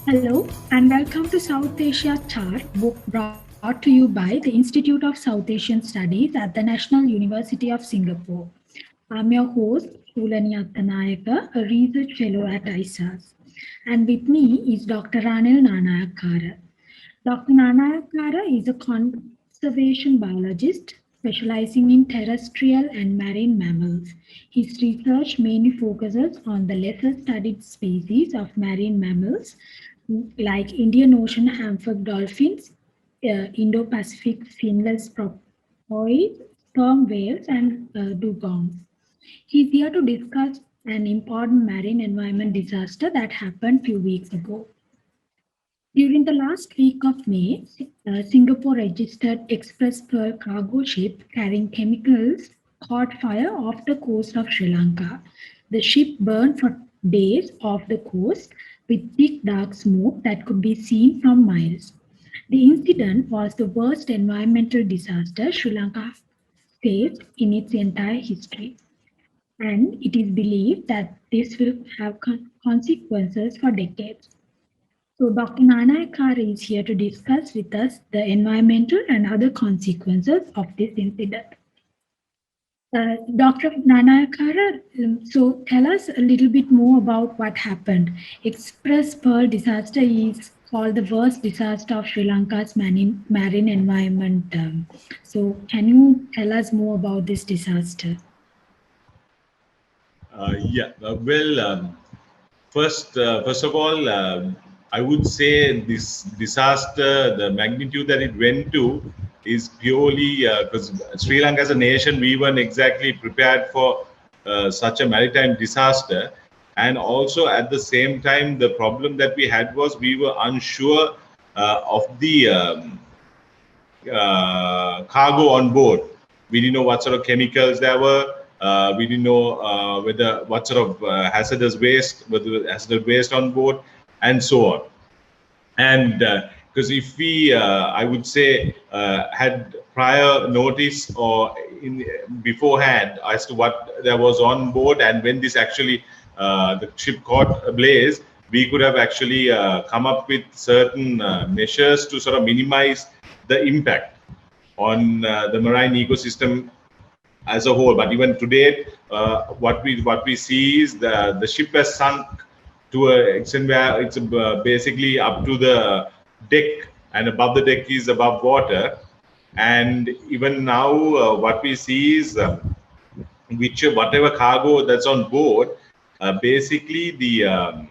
Hello and welcome to South Asia Chart, book brought to you by the Institute of South Asian Studies at the National University of Singapore. I'm your host, Chulanee Attanayake, a research fellow at ISAS. And with me is Dr. Ranil Nanayakkara. Dr. Nanayakkara is a conservation biologist specializing in terrestrial and marine mammals. His research mainly focuses on the lesser studied species of marine mammals like Indian Ocean Humpback Dolphins, Indo-pacific Finless Porpoise, Sperm Whales and Dugongs. He's here to discuss an important marine environment disaster that happened few weeks ago. During the last week of May, Singapore registered Express Pearl cargo ship carrying chemicals caught fire off the coast of Sri Lanka. The ship burned for days off the coast with thick dark smoke that could be seen from miles. The incident was the worst environmental disaster Sri Lanka faced in its entire history. And it is believed that this will have consequences for decades. So Dr. Nanayakkara is here to discuss with us the environmental and other consequences of this incident. Dr. Nanayakkara, so tell us a little bit more about what happened. Express Pearl disaster is called the worst disaster of Sri Lanka's marine environment. So can you tell us more about this disaster? First of all, I would say this disaster, the magnitude that it went to, is purely because Sri Lanka as a nation, we weren't exactly prepared for such a maritime disaster. And also at the same time, the problem that we had was we were unsure of the cargo on board. We didn't know what sort of chemicals there were. We didn't know what sort of hazardous waste on board, and so on. And because if we, I would say, had prior notice or beforehand as to what there was on board, and when this actually the ship caught ablaze, we could have actually come up with certain measures to sort of minimize the impact on the marine ecosystem as a whole. But even today, what we see is the ship has sunk to an extent where it's basically up to the deck, and above the deck is above water. And even now, what we see is whatever cargo that's on board, basically the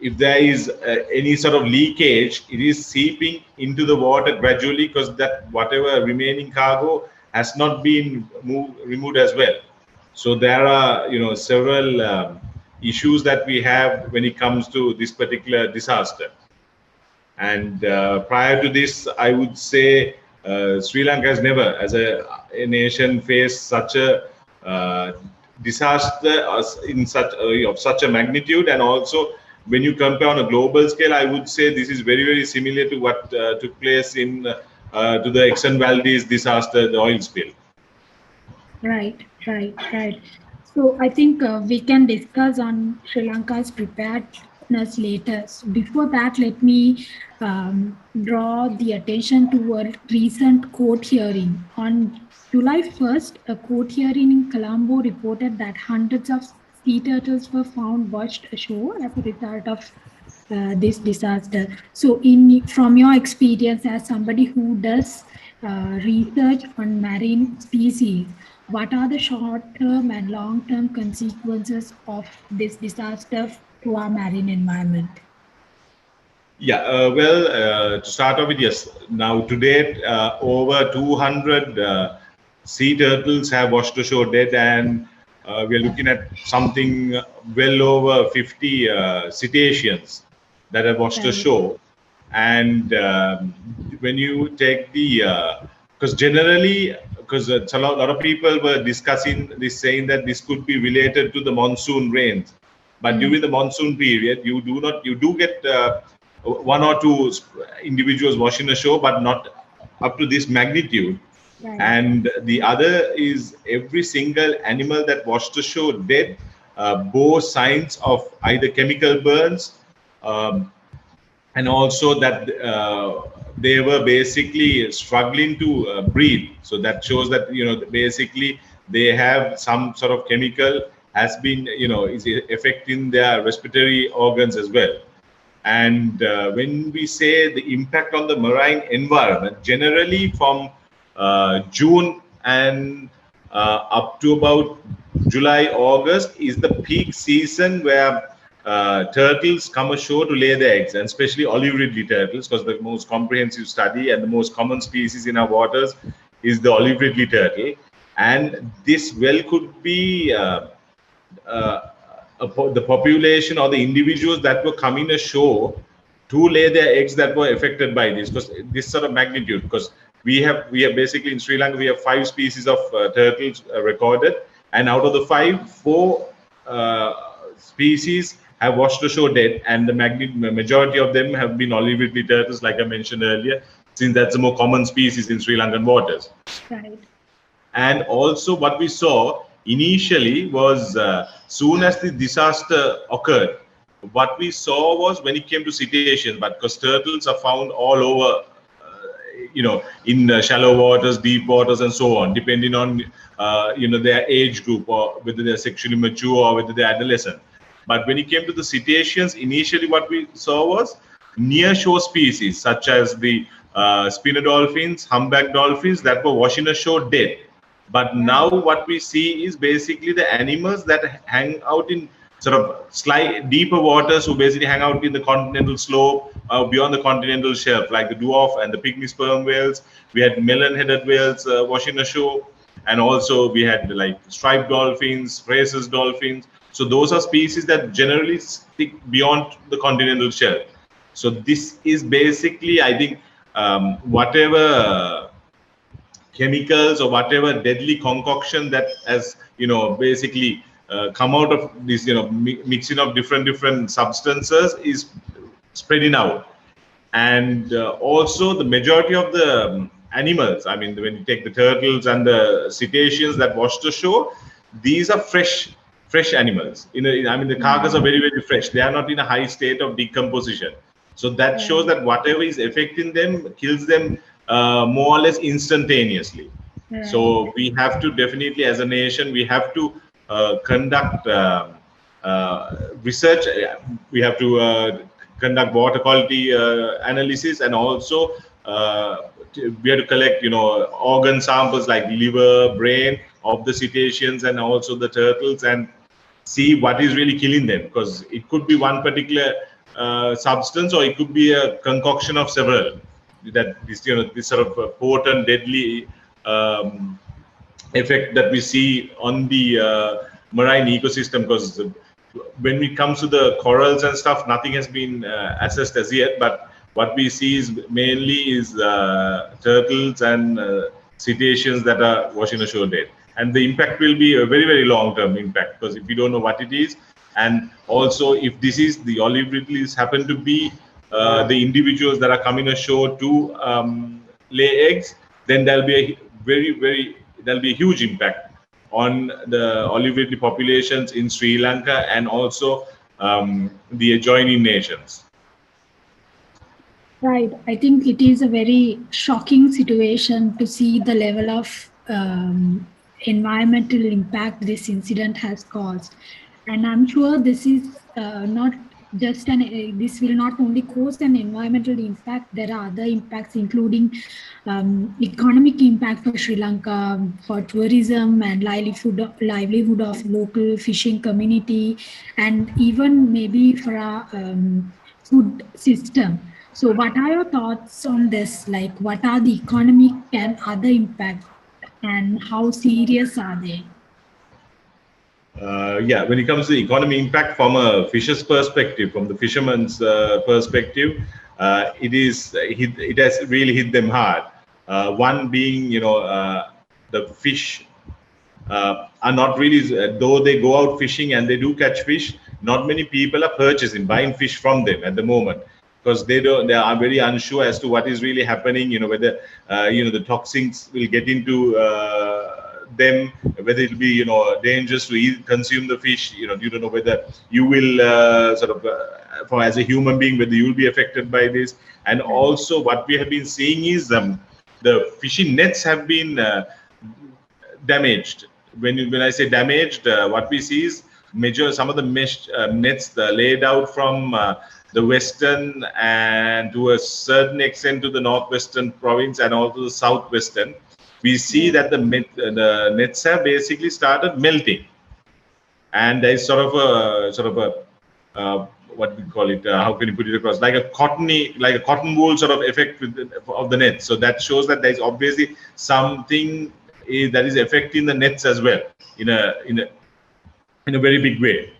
if there is any sort of leakage, it is seeping into the water gradually, because that whatever remaining cargo has not been removed as well. So there are several issues that we have when it comes to this particular disaster. And prior to this, I would say Sri Lanka has never, as a nation, faced such a disaster of such a magnitude. And also, when you compare on a global scale, I would say this is very, very similar to what took place in to the Exxon Valdez disaster, the oil spill. Right. So I think we can discuss on Sri Lanka's preparedness later. So before that, let me draw the attention to a recent court hearing. On July 1st, a court hearing in Colombo reported that hundreds of sea turtles were found washed ashore as a result of this disaster. So from your experience as somebody who does research on marine species, what are the short-term and long-term consequences of this disaster to our marine environment? Yeah, to start off with, yes. Now, to date, over 200 sea turtles have washed ashore dead, and we are looking at something well over 50 cetaceans that have washed ashore. And when you take because generally, because a lot of people were discussing this, saying that this could be related to the monsoon rains. But during the monsoon period, you do get one or two individuals washing ashore, but not up to this magnitude. Right. And the other is every single animal that washed ashore dead bore signs of either chemical burns and also that they were basically struggling to breathe. So that shows that basically they have some sort of chemical has been is affecting their respiratory organs as well. And when we say the impact on the marine environment, generally from June and up to about July, August is the peak season where turtles come ashore to lay their eggs, and especially olive ridley turtles, because the most comprehensive study and the most common species in our waters is the olive ridley turtle. And this well could be the population or the individuals that were coming ashore to lay their eggs that were affected by this, because this sort of magnitude, because we have basically in Sri Lanka we have 5 species of turtles recorded, and out of the 5, 4 species have washed ashore dead, and the majority of them have been olive ridley turtles, like I mentioned earlier, since that's the more common species in Sri Lankan waters. Right. And also what we saw initially was soon as the disaster occurred, what we saw was when it came to cetaceans, but because turtles are found all over, in shallow waters, deep waters, and so on, depending on, their age group, or whether they're sexually mature or whether they're adolescent. But when it came to the cetaceans, initially what we saw was near-shore species, such as the spinner dolphins, humpback dolphins, that were washing ashore dead. But now what we see is basically the animals that hang out in sort of slight deeper waters, who basically hang out in the continental slope, beyond the continental shelf, like the dwarf and the pygmy sperm whales. We had melon-headed whales washing ashore, and also we had like striped dolphins, Fraser's dolphins. So those are species that generally stick beyond the continental shelf. So this is basically, I think, whatever chemicals or whatever deadly concoction that has, basically come out of this, mixing of different substances is spreading out. And also the majority of the animals, I mean, when you take the turtles and the cetaceans that washed ashore, these are fresh animals. The carcass are very, very fresh. They are not in a high state of decomposition. So that shows that whatever is affecting them kills them more or less instantaneously. Right. So we have to definitely, as a nation, we have to conduct research. We have to conduct water quality analysis, and also we have to collect, organ samples like liver, brain of the cetaceans and also the turtles, and see what is really killing them, because it could be one particular substance, or it could be a concoction of several. That this sort of potent, deadly effect that we see on the marine ecosystem. Because when it comes to the corals and stuff, nothing has been assessed as yet. But what we see is mainly turtles and cetaceans that are washing ashore dead. And the impact will be a very, very long-term impact, because if we don't know what it is, and also if this is the olive ridleys happen to be the individuals that are coming ashore to lay eggs, then there'll be a huge impact on the olive ridley populations in Sri Lanka and also the adjoining nations. Right. I think it is a very shocking situation to see the level of environmental impact this incident has caused. And I'm sure this is not just this will not only cause an environmental impact, there are other impacts, including economic impact for Sri Lanka, for tourism and livelihood of local fishing community, and even maybe for our food system. So what are your thoughts on this? Like, what are the economic and other impacts, and how serious are they? When it comes to the economy impact from a fisher's perspective, from the fisherman's perspective, it has really hit them hard. One being, the fish are not really, though they go out fishing and they do catch fish, not many people are buying fish from them at the moment, because they are very unsure as to what is really happening, whether the toxins will get into them, whether it'll be, you know, dangerous to eat, consume the fish. You know, you don't know whether you will for as a human being, whether you will be affected by this. And also what we have been seeing is the fishing nets have been damaged. When I say damaged, what we see is some of the mesh nets laid out from the western and to a certain extent to the northwestern province and also the southwestern. We see that the nets have basically started melting, and there is sort of a what we call it, how can you put it across, like a cotton wool sort of effect of the net. So that shows that there is obviously something that is affecting the nets as well in a very big way.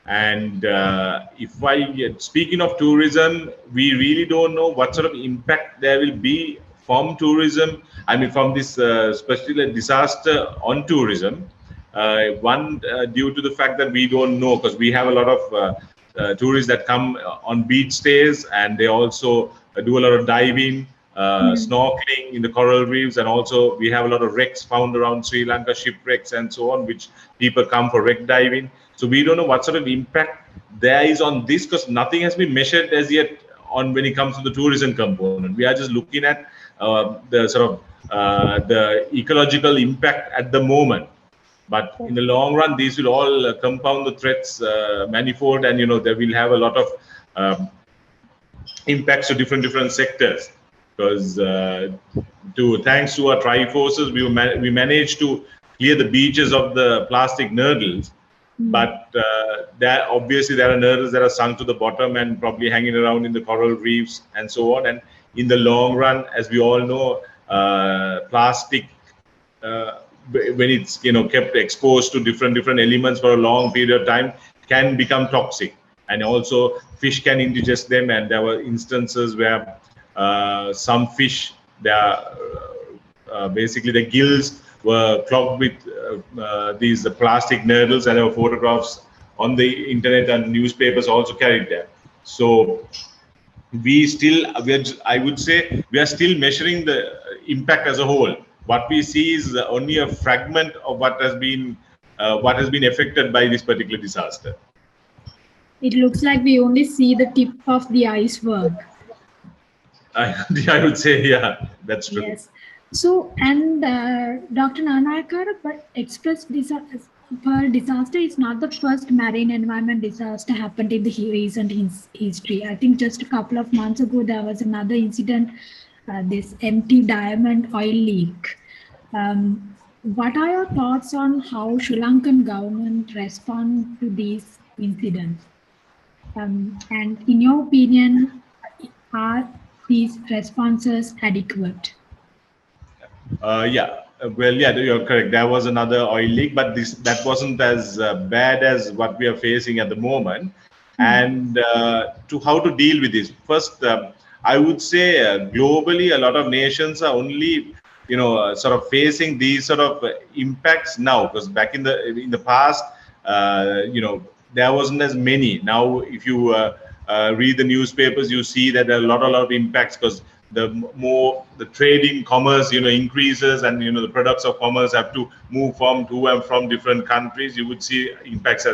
And speaking of tourism, we really don't know what sort of impact there will be from tourism. I mean, from this especially disaster on tourism. Due to the fact that we don't know, because we have a lot of tourists that come on beach stays, and they also do a lot of diving, snorkeling in the coral reefs, and also we have a lot of wrecks found around Sri Lanka, shipwrecks and so on, which people come for wreck diving. So we don't know what sort of impact there is on this, because nothing has been measured as yet on when it comes to the tourism component. We are just looking at the ecological impact at the moment. But in the long run, these will all compound the threats manifold, and, you know, they will have a lot of impacts to different sectors. Because thanks to our tri-forces, we managed to clear the beaches of the plastic nurdles. But obviously there are nurdles that are sunk to the bottom and probably hanging around in the coral reefs and so on. And in the long run, as we all know, plastic, when it's, you know, kept exposed to different elements for a long period of time, can become toxic, and also fish can indigest them. And there were instances where some fish, basically the gills were clogged with these plastic nurdles, and there were photographs on the internet, and newspapers also carried them. So I would say we are still measuring the impact as a whole. What we see is only a fragment of what has been affected by this particular disaster. It looks like we only see the tip of the iceberg. I would say, yeah, that's true. Yes. So, and Dr. Nanayakkara, but express disaster is not the first marine environment disaster happened in the recent history. I think just a couple of months ago, there was another incident, this empty diamond oil leak. What are your thoughts on how Sri Lankan government respond to these incidents? And in your opinion, are these responses adequate? Well, yeah, you're correct. There was another oil leak, but that wasn't as bad as what we are facing at the moment. And to how to deal with this. First, I would say globally, a lot of nations are only, you know, sort of facing these sort of impacts now, because back in the past, you know, there wasn't as many. Now, if you read the newspapers, you see that there are a lot of impacts, because the trading commerce, you know, increases, and, you know, the products of commerce have to move to and from different countries. You would see impacts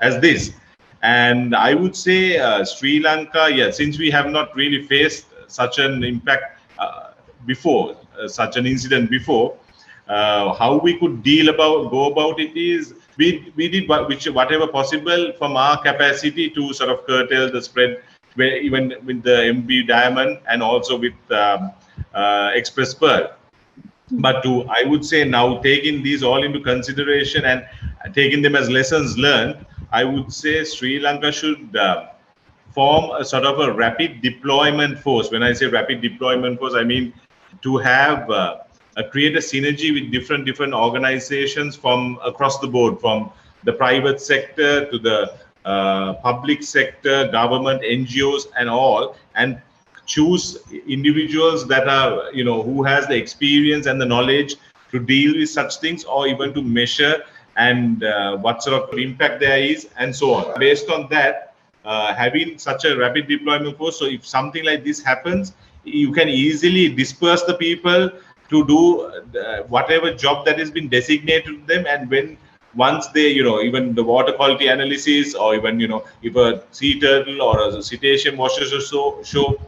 as this. And I would say Sri Lanka, since we have not really faced such an impact before, such an incident before, how we could go about it is we did whatever possible from our capacity to sort of curtail the spread, even with the MB diamond and also with Express Pearl. But I would say now, taking these all into consideration and taking them as lessons learned, I would say Sri Lanka should form a sort of a rapid deployment force. When I say rapid deployment force, I mean to have create a synergy with different organizations from across the board, from the private sector to the public sector, government, NGOs, and all, and choose individuals that are, you know, who has the experience and the knowledge to deal with such things, or even to measure and what sort of impact there is, and so on. Based on that, having such a rapid deployment force, so if something like this happens, you can easily disperse the people to do whatever job that has been designated to them. And when once they, even the water quality analysis, or even, if a sea turtle or a cetacean washes or so show,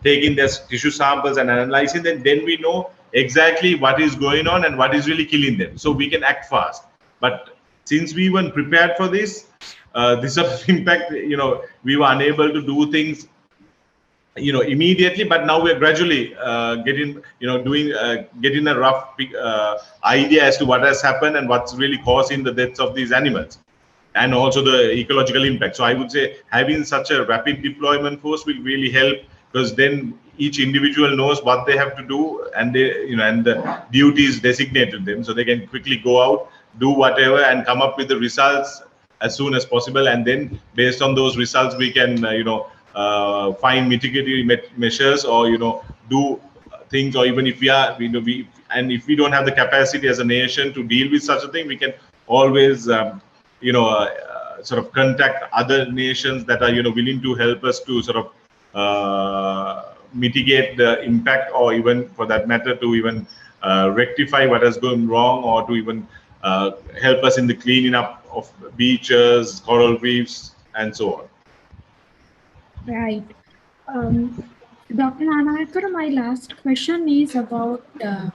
taking their tissue samples and analyzing them, then we know exactly what is going on and what is really killing them, so we can act fast. But since we weren't prepared for this sort of impact, we were unable to do things immediately. But now we are gradually getting getting a rough idea as to what has happened and what's really causing the deaths of these animals, and also the ecological impact. So I would say having such a rapid deployment force will really help, because then each individual knows what they have to do, and they, and the duties designated to them, so they can quickly go out, do whatever, and come up with the results as soon as possible. And then based on those results, we can find mitigatory measures, or do things. Or even if we are, and if we don't have the capacity as a nation to deal with such a thing, we can always sort of contact other nations that are willing to help us to sort of mitigate the impact, or even for that matter to even rectify what has gone wrong, or to even help us in the cleaning up of beaches, coral reefs, and so on. Right. Dr. Nanayakkara, my last question is about the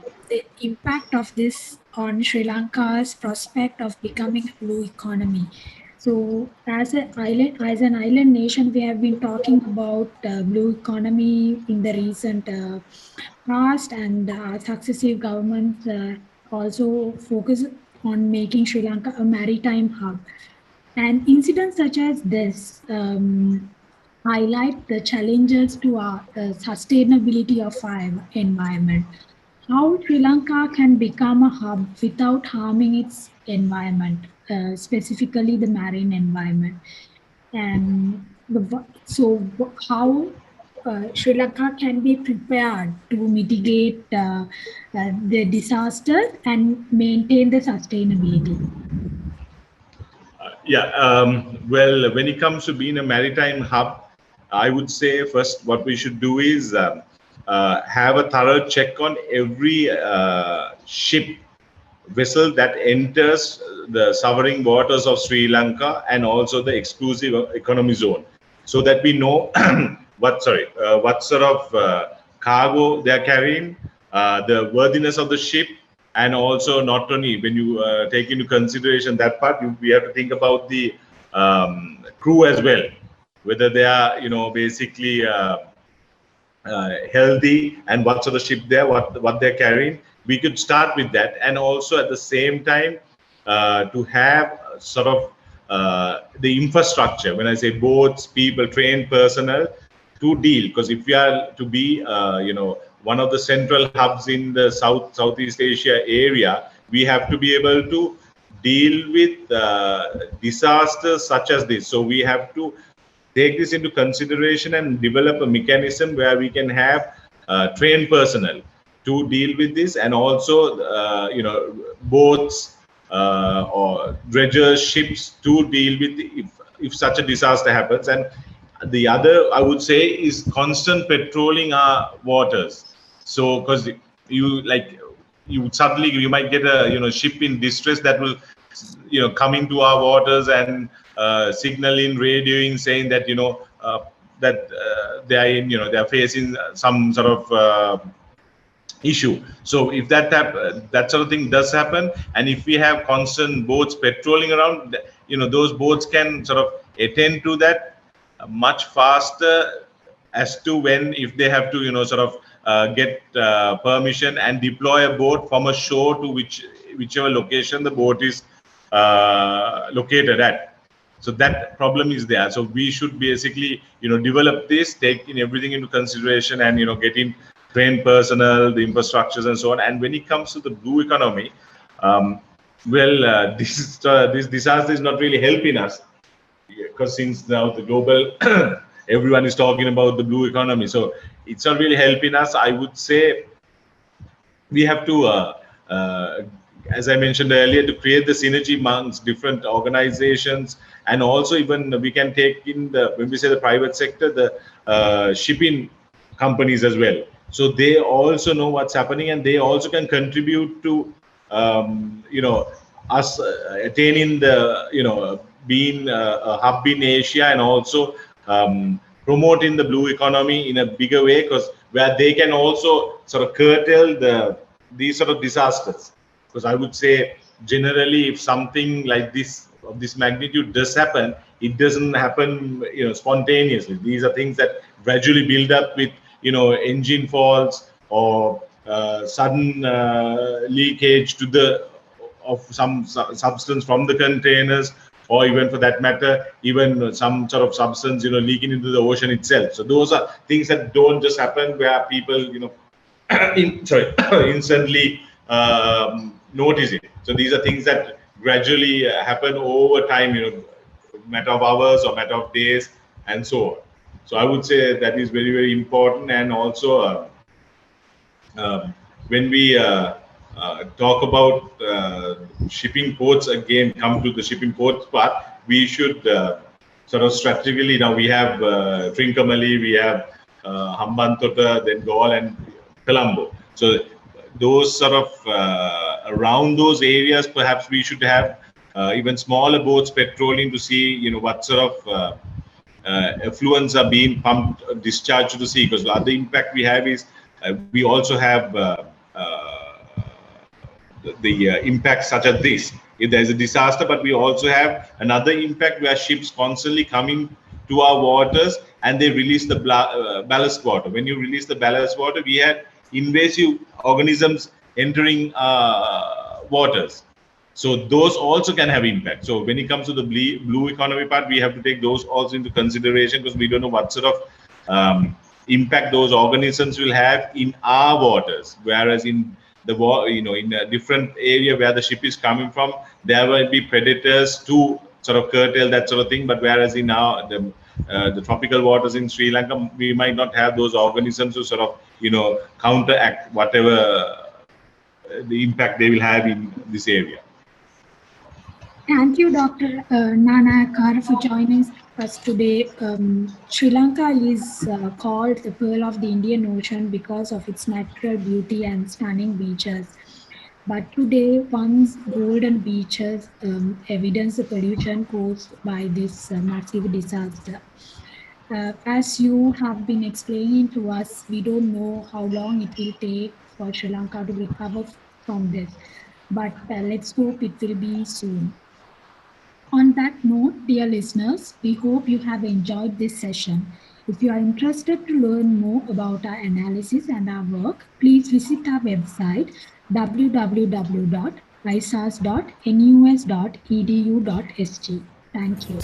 impact of this on Sri Lanka's prospect of becoming a blue economy. So as an island nation, we have been talking about blue economy in the recent past, and successive governments also focus on making Sri Lanka a maritime hub. And incidents such as this highlight the challenges to the sustainability of our environment. How Sri Lanka can become a hub without harming its environment, specifically the marine environment, and so how Sri Lanka can be prepared to mitigate the disaster and maintain the sustainability? Well, when it comes to being a maritime hub, I would say first what we should do is have a thorough check on every ship vessel that enters the sovereign waters of Sri Lanka, and also the exclusive economy zone, so that we know what sort of cargo they are carrying, the worthiness of the ship. And also, not only when you take into consideration that part, we have to think about the crew as well, whether they are, basically healthy, and what sort of ship they're, what they're carrying. We could start with that, and also at the same time to have sort of the infrastructure. When I say boats, people, trained personnel to deal, because if we are to be, one of the central hubs in the Southeast Asia area, we have to be able to deal with disasters such as this. So we have to take this into consideration and develop a mechanism where we can have trained personnel to deal with this, and also boats or dredgers, ships to deal with if such a disaster happens. And the other, I would say, is constant patrolling our waters. So, because you might get a ship in distress that will come into our waters and signaling, radioing, saying that they are in they are facing some sort of issue. So if that sort of thing does happen, and if we have constant boats patrolling around, those boats can sort of attend to that much faster, as to when, if they have to sort of get permission and deploy a boat from a shore to whichever location the boat is located at. So that problem is there. So we should basically develop this, taking everything into consideration, and getting trained personnel, the infrastructures, and so on. And when it comes to the blue economy, this disaster is not really helping us, because since now the global everyone is talking about the blue economy, so it's not really helping us. I would say we have to, as I mentioned earlier, to create the synergy amongst different organizations, and also even we can take in when we say the private sector, the shipping companies as well. So they also know what's happening, and they also can contribute to us attaining the being a hub in Asia, and also promoting the blue economy in a bigger way, because where they can also sort of curtail these sort of disasters. Because I would say generally, if something like this of this magnitude does happen, it doesn't happen spontaneously. These are things that gradually build up with engine faults or sudden leakage of some substance from the containers, or even for that matter, even some sort of substance leaking into the ocean itself. So those are things that don't just happen where people instantly notice it. So these are things that gradually happen over time, matter of hours or matter of days, and so on. So I would say that is very, very important. And also when we talk about shipping ports, again, come to the shipping ports part, we should sort of strategically, now we have Trincomalee, we have Hambantota, then Galle and Colombo. So those sort of around those areas, perhaps we should have even smaller boats patrolling to see what sort of effluents are being pumped, discharged to the sea. Because the other impact we have is we also have the impacts such as this. If there's a disaster, but we also have another impact where ships constantly coming to our waters and they release the ballast water. When you release the ballast water, we had invasive organisms entering waters. So those also can have impact. So when it comes to the blue economy part, we have to take those also into consideration, because we don't know what sort of impact those organisms will have in our waters. Whereas in the in a different area where the ship is coming from, there will be predators to sort of curtail that sort of thing. But whereas in the tropical waters in Sri Lanka, we might not have those organisms to sort of counteract whatever the impact they will have in this area. Thank you, Dr. Nanayakkara, for joining us today. Sri Lanka is called the Pearl of the Indian Ocean because of its natural beauty and stunning beaches. But today, once golden beaches evidence the pollution caused by this massive disaster. As you have been explaining to us, we don't know how long it will take for Sri Lanka to recover from this. But let's hope it will be soon. On that note, dear listeners, we hope you have enjoyed this session. If you are interested to learn more about our analysis and our work, please visit our website www.isas.nus.edu.sg. Thank you.